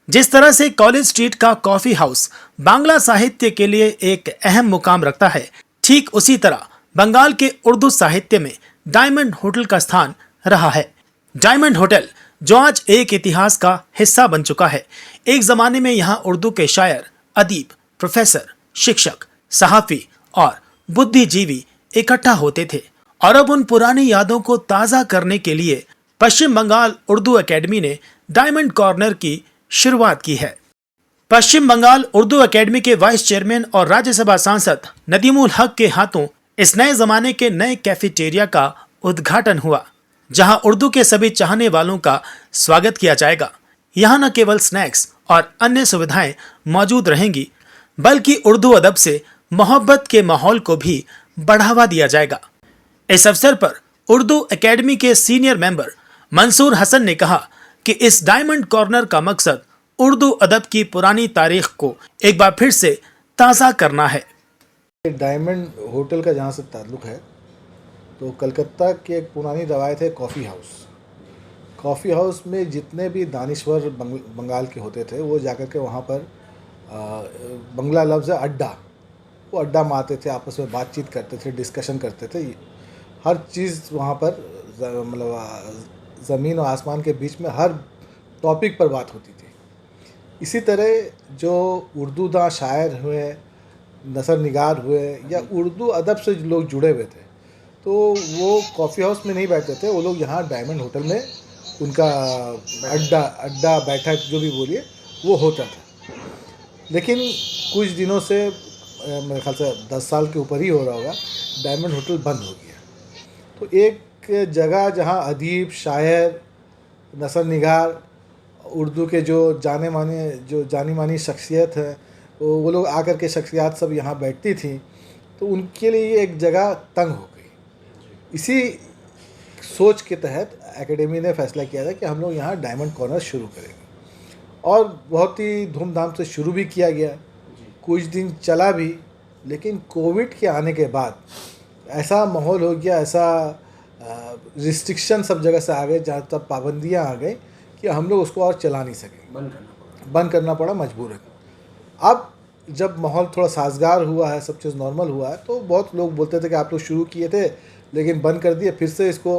जिस तरह से कॉलेज स्ट्रीट का कॉफी हाउस बांग्ला साहित्य के लिए एक अहम मुकाम रखता है, ठीक उसी तरह बंगाल के उर्दू साहित्य में डायमंड होटल का स्थान रहा है। डायमंड होटल जो आज एक इतिहास का हिस्सा बन चुका है। एक जमाने में यहाँ उर्दू के शायर, अदीब, प्रोफेसर, शिक्षक, सहाफी और बुद्धिजीवी इकट्ठा होते थे और अब उन पुरानी यादों को ताज़ा करने के लिए पश्चिम बंगाल उर्दू एकेडमी ने डायमंड कॉर्नर की शुरुआत की है। पश्चिम बंगाल उर्दू एकेडमी के वाइस चेयरमैन और राज्यसभा सांसद नदीमुल हक के हाथों इस नए जमाने के नए कैफेटेरिया का उद्घाटन हुआ, जहां उर्दू के सभी चाहने वालों का स्वागत किया जाएगा। यहां न केवल स्नैक्स और अन्य सुविधाएं मौजूद रहेंगी, बल्कि उर्दू अदब से मोहब्बत के माहौल को भी बढ़ावा दिया जाएगा। इस अवसर पर उर्दू एकेडमी के सीनियर मेंबर मंसूर हसन ने कहा कि इस डायमंड कॉर्नर का मकसद उर्दू अदब की पुरानी तारीख को एक बार फिर से ताज़ा करना है। डायमंड होटल का जहाँ से ताल्लुक़ है, तो कलकत्ता की एक पुरानी रवायत है कॉफ़ी हाउस। कॉफ़ी हाउस में जितने भी दानिश्वर बंगाल के होते थे, वो जाकर के वहाँ पर बंगला लफ्ज़ है अड्डा, वो अड्डा मारते थे, आपस में बातचीत करते थे, डिस्कशन करते थे। हर चीज़ वहाँ पर मतलब ज़मीन और आसमान के बीच में हर टॉपिक पर बात होती थी। इसी तरह जो उर्दू दां शायर हुए, नसर निगार हुए या उर्दू अदब से लोग जुड़े हुए थे, तो वो कॉफ़ी हाउस में नहीं बैठते थे, वो लोग यहाँ डायमंड होटल में उनका अड्डा बैठक जो भी बोलिए वो होता था। लेकिन कुछ दिनों से मेरे ख्याल से 10 साल के ऊपर ही हो रहा होगा, डायमंड होटल बंद हो गया। तो एक जगह जहाँ अदीब, शायर, नसर निगार, उर्दू के जो जानी मानी शख्सियत है, वो लोग आकर के शख्सियात सब यहाँ बैठती थी, तो उनके लिए एक जगह तंग हो गई। इसी सोच के तहत एकेडमी ने फैसला किया था कि हम लोग यहाँ डायमंड कॉर्नर शुरू करेंगे, और बहुत ही धूमधाम से शुरू भी किया गया, कुछ दिन चला भी। लेकिन कोविड के आने के बाद ऐसा माहौल हो गया, ऐसा रिस्ट्रिक्शन सब जगह से आ गए, जहाँ तक पाबंदियाँ आ गई कि हम लोग उसको और चला नहीं सके, बंद करना पड़ा मजबूरन। अब जब माहौल थोड़ा साजगार हुआ है, सब चीज़ नॉर्मल हुआ है, तो बहुत लोग बोलते थे कि आप लोग शुरू किए थे लेकिन बंद कर दिए, फिर से इसको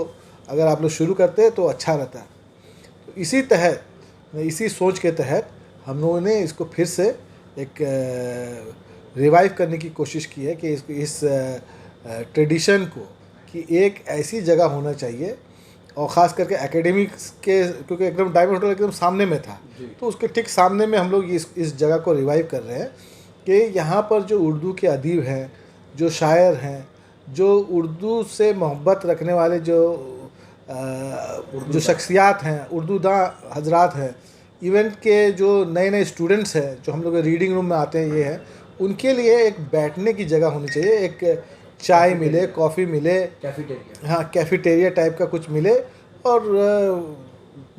अगर आप लोग शुरू करते तो अच्छा रहता है। तो इसी सोच के तहत हम लोगों ने इसको फिर से एक रिवाइव करने की कोशिश की है कि इस ट्रेडिशन को कि एक ऐसी जगह होना चाहिए, और ख़ास करके एकेडमिक्स के, क्योंकि एकदम डायमंड होटल एकदम सामने में था, तो उसके ठीक सामने में हम लोग इस जगह को रिवाइव कर रहे हैं कि यहाँ पर जो उर्दू के अदीब हैं, जो शायर हैं, जो उर्दू से मोहब्बत रखने वाले जो शख्सियात हैं, उर्दू दां हजरात हैं, इवेंट के जो नए स्टूडेंट्स हैं जो हम लोग रीडिंग रूम में आते हैं, ये हैं, उनके लिए एक बैठने की जगह होनी चाहिए। एक चाय मिले, कॉफ़ी मिले, कैफेटेरिया, हाँ कैफेटेरिया टाइप का कुछ मिले, और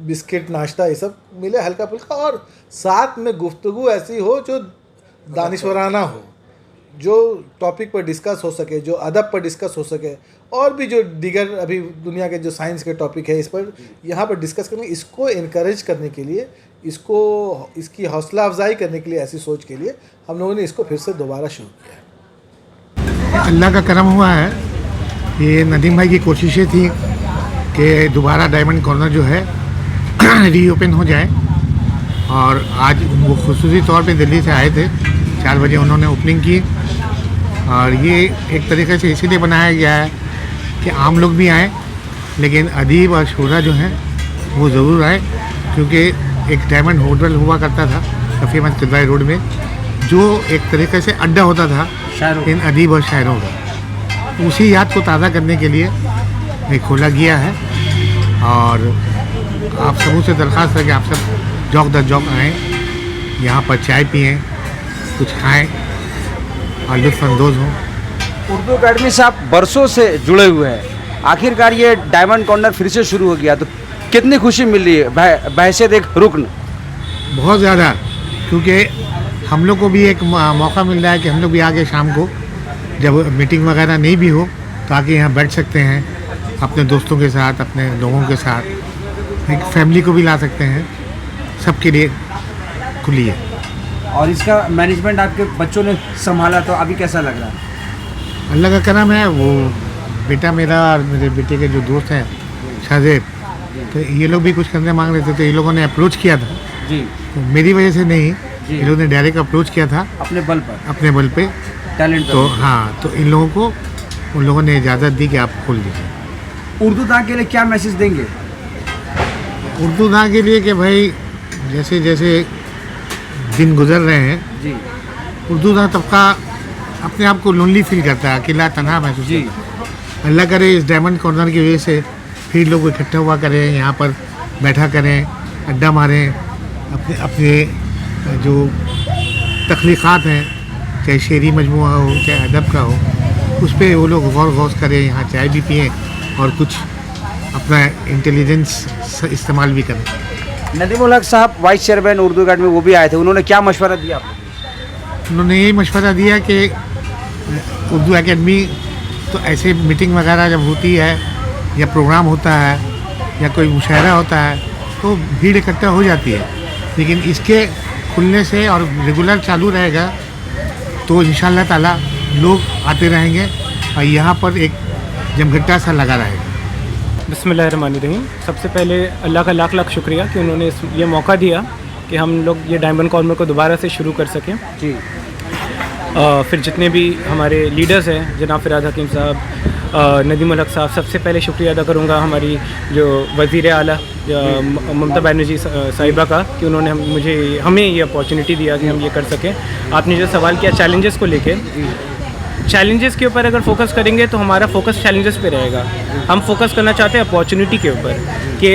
बिस्किट नाश्ता ये सब मिले हल्का फुल्का, और साथ में गुफ्तगू ऐसी हो जो दानिश्वराना हो, जो टॉपिक पर डिस्कस हो सके, जो अदब पर डिस्कस हो सके, और भी जो दीगर अभी दुनिया के जो साइंस के टॉपिक है इस पर यहाँ पर डिस्कस करने, इसको इनकरेज करने के लिए, इसकी हौसला अफजाई करने के लिए, ऐसी सोच के लिए हम लोगों ने इसको फिर से दोबारा शुरू किया है। अल्लाह का करम हुआ है, ये नदीम भाई की कोशिशें थी कि दोबारा डायमंड कॉर्नर जो है रीओपन हो जाए, और आज वो खुसूसी तौर पे दिल्ली से आए थे, 4 बजे उन्होंने ओपनिंग की। और ये एक तरीके से इसीलिए बनाया गया है कि आम लोग भी आएँ, लेकिन अदीब और शोरा जो हैं वो ज़रूर आए, क्योंकि एक डायमंड होटल हुआ करता था काफ़ी फेमस किदवाई रोड में, जो एक तरीके से अड्डा होता था इन अदीब और शायरों का। उसी याद को ताज़ा करने के लिए ये खोला गया है, और आप सबों से दरख्वास्त है कि आप सब जौक दर जौक आएँ, यहाँ पर चाय पिएँ, कुछ खाएँ और लुत्फ़अंदोज़ हों। उर्दू एकेडमी से आप बरसों से जुड़े हुए हैं, आखिरकार ये डायमंड कॉर्नर फिर से शुरू हो गया, तो कितनी खुशी मिल रही है बहैसियत एक रुकन? बहुत ज़्यादा, क्योंकि हम लोग को भी एक मौका मिल रहा है कि हम लोग भी आगे शाम को जब मीटिंग वगैरह नहीं भी हो तो आके यहाँ बैठ सकते हैं, अपने दोस्तों के साथ, अपने लोगों के साथ, एक फैमिली को भी ला सकते हैं, सबके लिए खुली है। और इसका मैनेजमेंट आपके बच्चों ने संभाला, तो अभी कैसा लग रहा है? अल्लाह का करम है। वो बेटा मेरा और मेरे बेटे के जो दोस्त हैं शाहजेब, तो ये लोग भी कुछ करने मांग रहे थे, तो ये लोगों ने अप्रोच किया था। जी तो मेरी वजह से नहीं, ये लोगों ने डायरेक्ट अप्रोच किया था अपने बल पर, अपने बल पे। टैलेंट तो हाँ, तो इन लोगों को उन लोगों ने इजाज़त दी कि आप खोल दीजिए। उर्दू दां के लिए क्या मैसेज देंगे? उर्दू दां के लिए कि भाई जैसे जैसे दिन गुजर रहे हैं, जी उर्दू दां तबका अपने आप को लोनली फील करता है, अकेला तनहा महसूस जी करता है। अल्लाह करे इस डायमंड कॉर्नर की वजह से फिर लोग इकट्ठा हुआ करें, यहाँ पर बैठा करें, अड्डा मारें, अपने अपने जो तख्लीक़ात हैं, चाहे शेरी मजमुआ हो, चाहे अदब का हो, उस पर वो लोग गौर गौस करें, यहाँ चाय भी पिएँ और कुछ अपना इंटेलिजेंस इस्तेमाल भी करें। नदीम उल हक साहब वाइस चेयरमैन उर्दू अकेडमी, वो भी आए थे, उन्होंने क्या मशवरा दिया आपको? उन्होंने यही मशवरा दिया कि उर्दू एकेडमी तो ऐसे मीटिंग वगैरह जब होती है या प्रोग्राम होता है या कोई मुशायरा होता है तो भीड़ इकट्ठा हो जाती है, लेकिन इसके खुलने से और रेगुलर चालू रहेगा तो इंशाअल्लाह ताला लोग आते रहेंगे और यहाँ पर एक जमघट्टा सा लगा रहेगा। बिस्मिल्लाहिर्रहमानिर्रहीम। सबसे पहले अल्लाह का लाख लाख शुक्रिया कि उन्होंने ये मौका दिया कि हम लोग ये डायमंड कॉर्नर को दोबारा से शुरू कर सकें। जी फिर जितने भी हमारे लीडर्स हैं, जनाब फ़िराद हकीम साहब, नदीम उल हक साहब, सबसे पहले शुक्रिया अदा करूँगा हमारी जो वज़ीर आला ममता बनर्जी साहिबा का कि उन्होंने हमें ये अपॉर्चुनिटी दिया कि हम ये कर सकें। आपने जो सवाल किया चैलेंजेस को लेके, चैलेंजेस के ऊपर अगर फोकस करेंगे तो हमारा फोकस चैलेंजेस पे रहेगा। हम फोकस करना चाहते हैं अपॉर्चुनिटी के ऊपर कि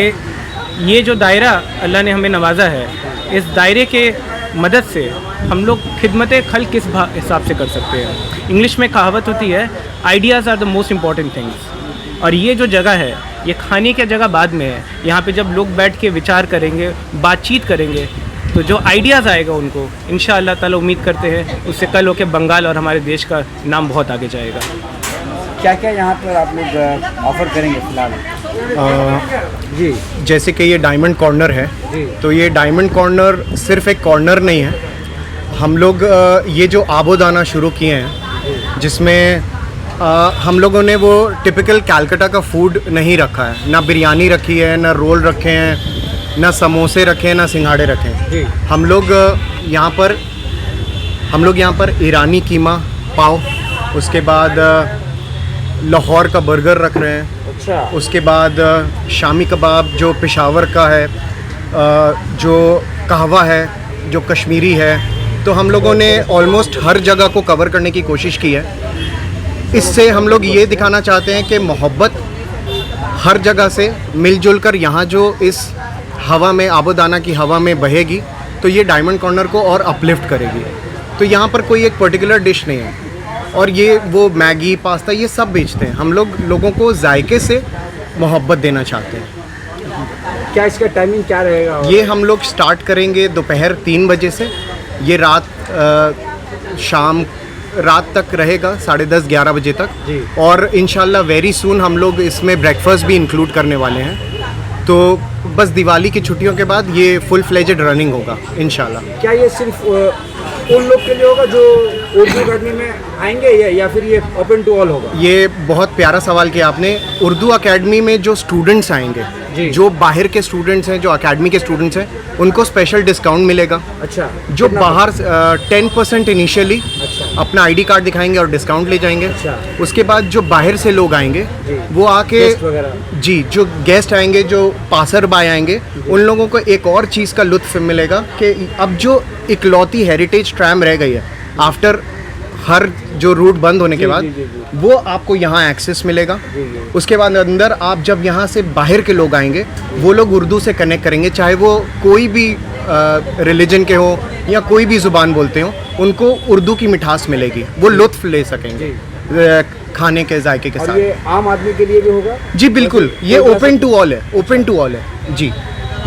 ये जो दायरा अल्लाह ने हमें नवाजा है, इस दायरे के मदद से हम लोग खिदमत खल्क किस हिसाब से कर सकते हैं। इंग्लिश में कहावत होती है, ideas are the most important things. और ये जो जगह है, ये खाने की जगह बाद में है। यहाँ पे जब लोग बैठ के विचार करेंगे, बातचीत करेंगे, तो जो आइडियाज़ आएगा उनको इंशाअल्लाह ताला उम्मीद करते हैं उससे कल होकर बंगाल और हमारे देश का नाम बहुत आगे जाएगा। क्या क्या यहाँ पर आप लोग ऑफ़र करेंगे फ़िलहाल? जी जैसे कि ये डायमंड कॉर्नर है, तो ये डायमंड कॉर्नर सिर्फ एक कॉर्नर नहीं है। हम लोग ये जो आबोदाना शुरू किए हैं, जिसमें हम लोगों ने वो टिपिकल कैलकाटा का फूड नहीं रखा है। ना बिरयानी रखी है, ना रोल रखे हैं, ना समोसे रखे हैं, ना सिंघाड़े रखे हैं। हम लोग यहाँ पर ईरानी कीमा पाव, उसके बाद लाहौर का बर्गर रख रहे हैं। अच्छा। उसके बाद शामी कबाब जो पेशावर का है, जो कहवा है जो कश्मीरी है। तो हम लोगों ने ऑलमोस्ट हर जगह को कवर करने की कोशिश की है। इससे हम लोग ये दिखाना चाहते हैं कि मोहब्बत हर जगह से मिलजुल कर यहाँ जो इस हवा में, आबोदाना की हवा में बहेगी, तो ये डायमंड कॉर्नर को और अपलिफ्ट करेगी। तो यहाँ पर कोई एक पर्टिकुलर डिश नहीं है। और ये वो मैगी, पास्ता, ये सब बेचते हैं। हम लोग लोगों को जायके से मोहब्बत देना चाहते हैं। क्या इसका टाइमिंग क्या रहेगा? ये हम लोग स्टार्ट करेंगे दोपहर 3 बजे से, ये शाम रात तक रहेगा 10:30-11 बजे तक। और इंशाल्लाह वेरी सून हम लोग इसमें ब्रेकफास्ट भी इंक्लूड करने वाले हैं। तो बस दिवाली की छुट्टियों के बाद ये फुल फ्लेजेड रनिंग होगा इंशाल्लाह। क्या ये सिर्फ उन लोग के लिए होगा जो उर्दू अकेडमी में आएंगे या फिर ये ओपन टू ऑल होगा? ये बहुत प्यारा सवाल किया आपने। उर्दू अकेडमी में जो स्टूडेंट्स आएंगे, जो बाहर के स्टूडेंट्स हैं, जो अकेडमी के स्टूडेंट्स हैं, उनको स्पेशल डिस्काउंट मिलेगा। अच्छा। जो बाहर 10% इनिशियली अपना आईडी कार्ड दिखाएंगे और डिस्काउंट ले जाएंगे। अच्छा। उसके बाद जो बाहर से लोग आएंगे वो आके जी, जो गेस्ट आएंगे, जो पासर बाय आएंगे, उन लोगों को एक और चीज़ का लुत्फ मिलेगा कि अब जो इकलौती हेरिटेज ट्रैम रह गई है आफ्टर हर जो रूट बंद होने के बाद, वो आपको यहाँ एक्सेस मिलेगा। उसके बाद अंदर आप जब यहाँ से बाहर के लोग आएंगे, वो लोग उर्दू से कनेक्ट करेंगे, चाहे वो कोई भी रिलीजन के हो या कोई भी ज़ुबान बोलते हो, उनको उर्दू की मिठास मिलेगी, वो लुत्फ़ ले सकेंगे खाने के जायके के साथ। ये आम आदमी के लिए भी होगा? जी बिल्कुल, ये ओपन टू ऑल है, ओपन टू ऑल है जी।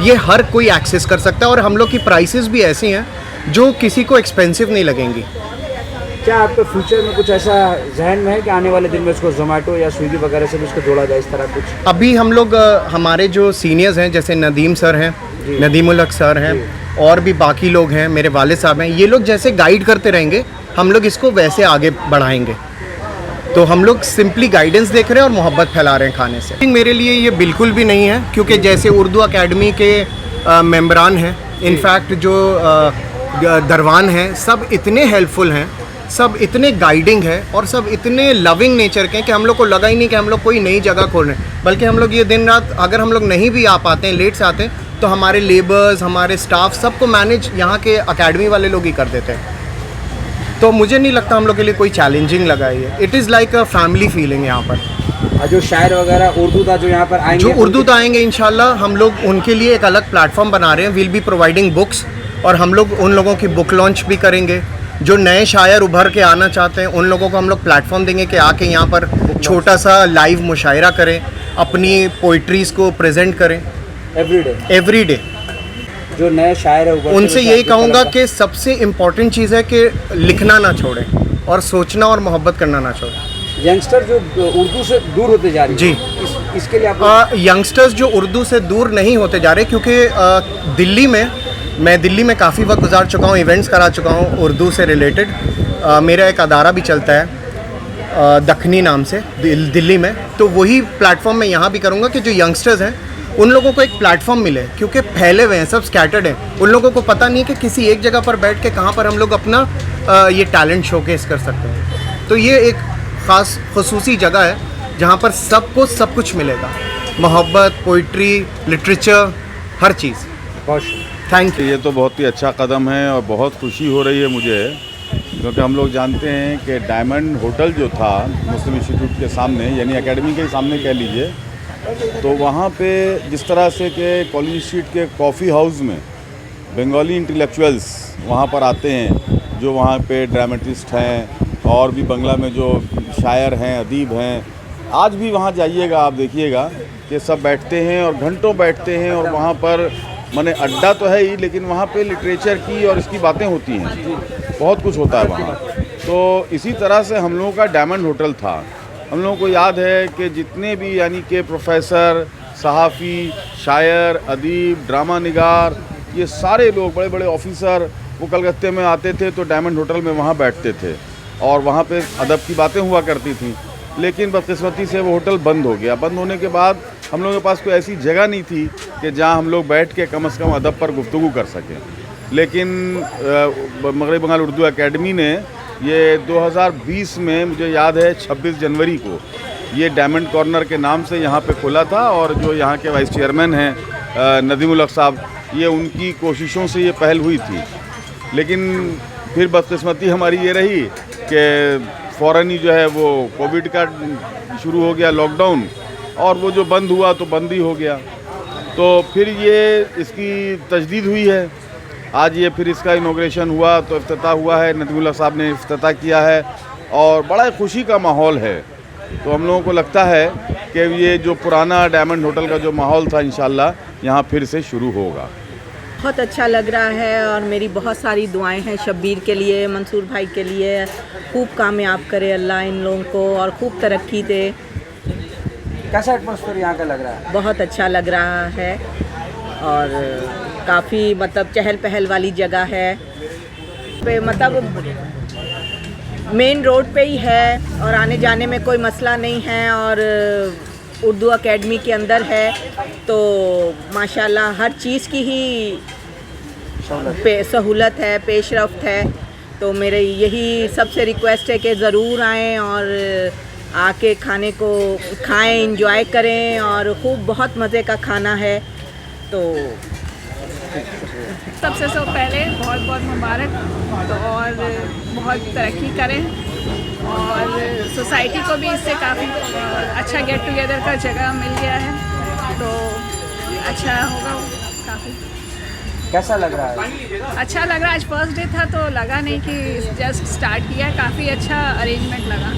ये हर कोई एक्सेस कर सकता है और हम लोग की प्राइसेस भी ऐसी हैं जो किसी को एक्सपेंसिव नहीं लगेंगी। क्या आपके फ्यूचर में कुछ ऐसा जहन में है कि आने वाले दिन में इसको जोमेटो या स्विगी वगैरह से भी इसको जोड़ा जाए, इस तरह कुछ? अभी हम लोग हमारे जो सीनियर्स हैं, जैसे नदीम सर हैं, नदीम उल हक सर हैं, और भी बाकी लोग हैं, मेरे वालिद साहब हैं, ये लोग जैसे गाइड करते रहेंगे हम लोग इसको वैसे आगे बढ़ाएंगे। तो हम लोग सिंपली गाइडेंस देख रहे हैं और मोहब्बत फैला रहे हैं खाने से। मेरे लिए ये बिल्कुल भी नहीं है, क्योंकि जैसे उर्दू अकेडमी के मेंबरान हैं, इनफैक्ट जो दरवान हैं, सब इतने हेल्पफुल हैं, सब इतने गाइडिंग है और सब इतने लविंग नेचर के हैं कि हम लोग को लगा ही नहीं कि हम लोग कोई नई जगह खोल रहे हैं। बल्कि हम लोग ये दिन रात, अगर हम लोग नहीं भी आ पाते हैं, लेट से आते हैं, तो हमारे लेबर्स, हमारे स्टाफ, सबको मैनेज यहाँ के अकेडमी वाले लोग ही कर देते हैं। तो मुझे नहीं लगता हम लोग के लिए कोई चैलेंजिंग लगा है। It is like a family feeling यहाँ पर। जो शायर वगैरह उर्दू था जो यहाँ पर आएंगे, जो उर्दू तो आएंगे इंशाल्लाह, हम लोग उनके लिए एक अलग प्लेटफॉर्म बना रहे हैं। विल बी प्रोवाइडिंग बुक्स, और हम लोग उन लोगों की बुक लॉन्च भी करेंगे। जो नए शायर उभर के आना चाहते हैं उन लोगों को हम लोग प्लेटफॉर्म देंगे कि आके यहाँ पर छोटा सा लाइव मुशायरा करें, अपनी पोइट्रीज़ को प्रेजेंट करें एवरी डे। जो नए शायर है उनसे यही कहूँगा कि सबसे इम्पॉर्टेंट चीज़ है कि लिखना ना छोड़ें और सोचना और मोहब्बत करना ना छोड़ें। यंगस्टर जो उर्दू से दूर होते जा रहे हैं, जी, इसके लिए आप यंगस्टर्स जो उर्दू से दूर नहीं होते जा रहे, क्योंकि दिल्ली में काफ़ी वक्त गुजार चुका हूँ, इवेंट्स करा चुका हूँ उर्दू से रिलेटेड। मेरा एक अदारा भी चलता है दखनी नाम से दिल्ली में, तो वही प्लेटफॉर्म मैं यहाँ भी करूँगा कि जो यंगस्टर्स हैं उन लोगों को एक प्लेटफॉर्म मिले, क्योंकि फैले हुए हैं, सब स्कैटर्ड हैं। उन लोगों को पता नहीं है कि किसी एक जगह पर बैठ के कहाँ पर हम लोग अपना ये टैलेंट शोकेस कर सकते हैं। तो ये एक ख़ास खुसूसी जगह है जहाँ पर सबको सब कुछ मिलेगा, मोहब्बत, poetry, literature, her cheese. Thank you. ये तो बहुत ही अच्छा कदम है और बहुत खुशी हो रही है मुझे, क्योंकि हम लोग जानते हैं कि डायमंड होटल जो था मुस्लिम इंस्टीट्यूट के सामने, यानी एकेडमी के सामने कह लीजिए, तो वहाँ पे जिस तरह से कि कॉलेज स्ट्रीट के कॉफ़ी हाउस में बंगाली इंटेलेक्चुअल्स वहाँ पर आते हैं, जो वहाँ पे ड्रामेटिस्ट हैं और भी बंगला में जो शायर हैं, अदीब हैं, आज भी वहाँ जाइएगा आप देखिएगा कि सब बैठते हैं और घंटों बैठते हैं। और वहाँ पर माने अड्डा तो है ही, लेकिन वहाँ पे लिटरेचर की और इसकी बातें होती हैं, बहुत कुछ होता है वहाँ। तो इसी तरह से हम लोगों का डायमंड होटल था। हम लोगों को याद है कि जितने भी यानी कि प्रोफेसर, सहाफ़ी, शायर, अदीब, ड्रामा निगार, ये सारे लोग, बड़े बड़े ऑफिसर, वो कलकत्ते में आते थे तो डायमंड होटल में वहाँ बैठते थे और वहाँ पे अदब की बातें हुआ करती थी। लेकिन बदकिस्मती से वो होटल बंद हो गया। बंद होने के बाद हम लोगों के पास कोई ऐसी जगह नहीं थी कि जहाँ हम लोग बैठ के कम से कम अदब पर गुफ्तगू कर सकें। लेकिन मगरबी बंगाल उर्दू अकेडमी ने ये 2020 में, मुझे याद है 26 जनवरी को, ये डायमंड कॉर्नर के नाम से यहाँ पे खोला था। और जो यहाँ के वाइस चेयरमैन हैं नदीमुल हक साहब, ये उनकी कोशिशों से ये पहल हुई थी। लेकिन फिर बदकिस्मती हमारी ये रही कि फ़ौरन ही जो है वो कोविड का शुरू हो गया, लॉकडाउन, और वो जो बंद हुआ तो बंद ही हो गया। तो फिर ये इसकी तजदीद हुई है। आज ये फिर इसका इनॉग्रेशन हुआ, तो इफ्तिताह हुआ है, नदीमुल्लाह साहब ने इफ्तिताह किया है और बड़ा खुशी का माहौल है। तो हम लोगों को लगता है कि ये जो पुराना डायमंड होटल का जो माहौल था इंशाल्लाह यहाँ फिर से शुरू होगा। बहुत अच्छा लग रहा है और मेरी बहुत सारी दुआएं हैं शब्बीर के लिए, मंसूर भाई के लिए। खूब कामयाब करे अल्लाह इन लोगों को और खूब तरक्की दे। कैसा एटमॉस्फेयर यहाँ का लग रहा है? बहुत अच्छा लग रहा है और काफ़ी मतलब चहल पहल वाली जगह है। मतलब मेन रोड पे ही है और आने जाने में कोई मसला नहीं है और उर्दू एकेडमी के अंदर है, तो माशाल्लाह हर चीज़ की ही सहूलत है, पेशरफ्त है। तो मेरे यही सबसे रिक्वेस्ट है कि ज़रूर आएँ और आके खाने को खाएं, इंजॉय करें और खूब बहुत मज़े का खाना है। तो सबसे पहले बहुत बहुत मुबारक और बहुत तरक्की करें और सोसाइटी को भी इससे काफ़ी अच्छा गेट टुगेदर का जगह मिल गया है, तो अच्छा होगा काफ़ी। कैसा लग रहा है? अच्छा लग रहा है। आज फर्स्ट डे था तो लगा नहीं कि जस्ट स्टार्ट किया, काफ़ी अच्छा अरेंजमेंट लगा।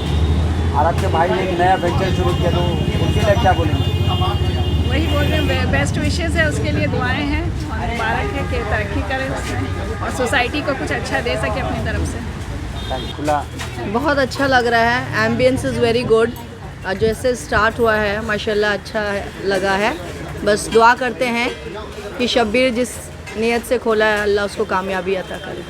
और आपके भाई ने एक नया वेंचर शुरू किया, तो उनके लिए क्या बोलेंगे? वही बोल रहे हैं, बेस्ट विशेज़ है, उसके लिए दुआएं हैं और मुबारक है कि तरक्की करें उसमें और सोसाइटी को कुछ अच्छा दे सके अपनी तरफ से। बहुत अच्छा लग रहा है, एम्बियंस इज़ वेरी गुड। जैसे स्टार्ट हुआ है माशाल्लाह अच्छा लगा है। बस दुआ करते हैं कि शब्बीर जिस नियत से खोला है, अल्लाह उसको कामयाबी अता करे।